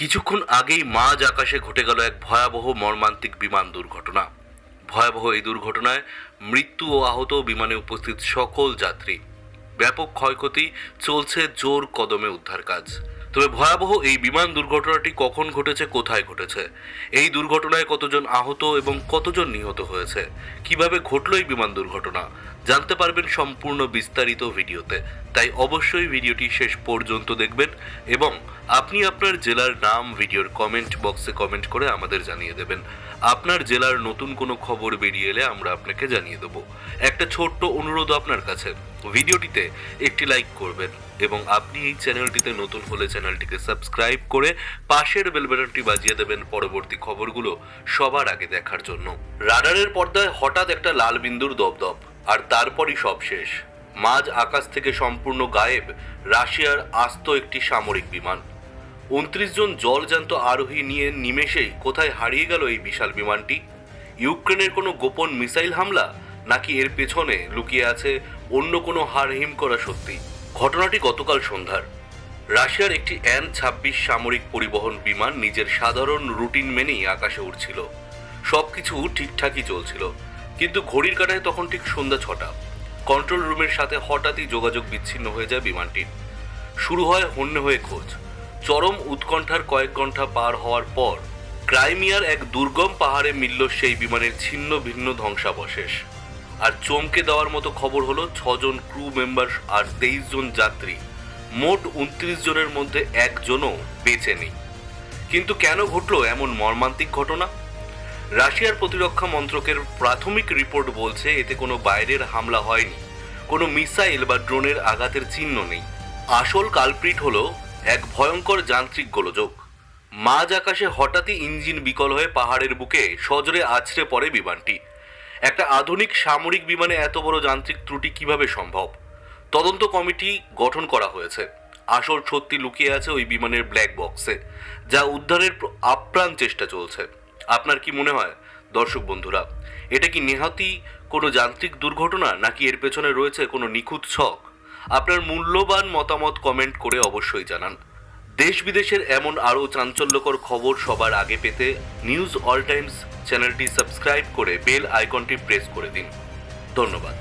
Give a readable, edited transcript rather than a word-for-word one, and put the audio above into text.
কিছুক্ষণ আগেই মাঝ আকাশে ঘটে গেল এক ভয়াবহ মর্মান্তিক বিমান দুর্ঘটনা। ভয়াবহ এই দুর্ঘটনায় মৃত্যু ও আহত বিমানে উপস্থিত সকল যাত্রী। ব্যাপক ক্ষয়ক্ষতি, চলছে জোর কদমে উদ্ধার কাজ। তবে ভয়াবহ এই বিমান দুর্ঘটনাটি কখন ঘটেছে, কোথায় ঘটেছে, এই দুর্ঘটনায় কতজন আহত এবং কতজন নিহত হয়েছে, কিভাবে ঘটল এই বিমান দুর্ঘটনা, জানতে পারবেন সম্পূর্ণ বিস্তারিত ভিডিওতে। তাই অবশ্যই ভিডিওটি শেষ পর্যন্ত দেখবেন এবং আপনি আপনার জেলার নাম ভিডিওর কমেন্ট বক্সে কমেন্ট করে আমাদের জানিয়ে দেবেন। আপনার জেলার নতুন কোনো খবর বেরিয়ে এলে আমরা আপনাকে জানিয়ে দেব। একটা ছোট্ট অনুরোধ আপনার কাছে, ভিডিওটিতে একটি লাইক করবেন এবং আপনি এই চ্যানেলটিতে নতুন হলে চ্যানেলটিকে সাবস্ক্রাইব করে পাশের বেল বাটনটি বাজিয়ে দেবেন পরবর্তী খবরগুলো সবার আগে দেখার জন্য। রাডারের পর্দায় হঠাৎ একটা লাল বিন্দুর দপদপ, আর তারপরই সব শেষ। মাঝ আকাশ থেকে সম্পূর্ণ গায়েব রাশিয়ার আস্ত একটি সামরিক বিমান। 29 জন জলজান্ত আরোহী নিয়ে নিমেষেই কোথায় হারিয়ে গেল এই বিশাল বিমানটি? ইউক্রেনের কোনো গোপন মিসাইল হামলা, নাকি এর পেছনে লুকিয়ে আছে অন্য কোনো হাড়হিম করা সত্যি? ঘটনাটি গতকাল সন্ধ্যার। রাশিয়ার একটি An-26 সামরিক পরিবহন বিমান নিজের সাধারণ রুটিন মেনেই আকাশে উড়ছিল। সবকিছু ঠিকঠাকই চলছিল, কিন্তু ঘড়ির কাঁটায় তখন ঠিক সন্ধ্যা 6টা। কন্ট্রোল রুমের সাথে হঠাৎই যোগাযোগ বিচ্ছিন্ন হয়ে যায় বিমানটির। শুরু হয় হন্যে হয়ে খোঁজ। চরম উৎকণ্ঠার কয়েক ঘন্টা পার হওয়ার পর ক্রাইমিয়ার এক দুর্গম পাহাড়ে মিলল সেই বিমানের ছিন্ন ভিন্ন ধ্বংসাবশেষ। আর চমকে দেওয়ার মতো খবর হলো 6 জন ক্রু মেম্বার আর 23 জন যাত্রী, মোট 29 জনের মধ্যে একজনও বেঁচে নেই। কিন্তু কেন ঘটল এমন মর্মান্তিক ঘটনা? রাশিয়ার প্রতিরক্ষা মন্ত্রকের প্রাথমিক রিপোর্ট বলছে এতে কোনো বাইরের হামলা হয়নি, কোনো মিসাইল বা ড্রোনের আঘাতের চিহ্ন নেই। আসল কালপ্রিট হলো এক ভয়ঙ্কর যান্ত্রিক গোলযোগ। মাঝ আকাশে হঠাৎই ইঞ্জিন বিকল হয়ে পাহাড়ের বুকে সজোরে আছড়ে পড়ে বিমানটি। একটা আধুনিক সামরিক বিমানে এত বড় যান্ত্রিক ত্রুটি কিভাবে সম্ভব? তদন্ত কমিটি গঠন করা হয়েছে। আসল সত্যি লুকিয়ে আছে ওই বিমানের ব্ল্যাক বক্সে, যা উদ্ধারের আপ্রাণ চেষ্টা চলছে। আপনার কি মনে হয় দর্শক বন্ধুরা, এটা কি নেহাতই কোনো যান্ত্রিক দুর্ঘটনা, নাকি এর পেছনে রয়েছে কোনো নিখুঁত ছক? আপনার মূল্যবান মতামত কমেন্ট করে অবশ্যই জানান। দেশ বিদেশের এমন আরও চাঞ্চল্যকর খবর সবার আগে পেতে নিউজ অল টাইমস চ্যানেলটি সাবস্ক্রাইব করে বেল আইকনটি প্রেস করে দিন। ধন্যবাদ।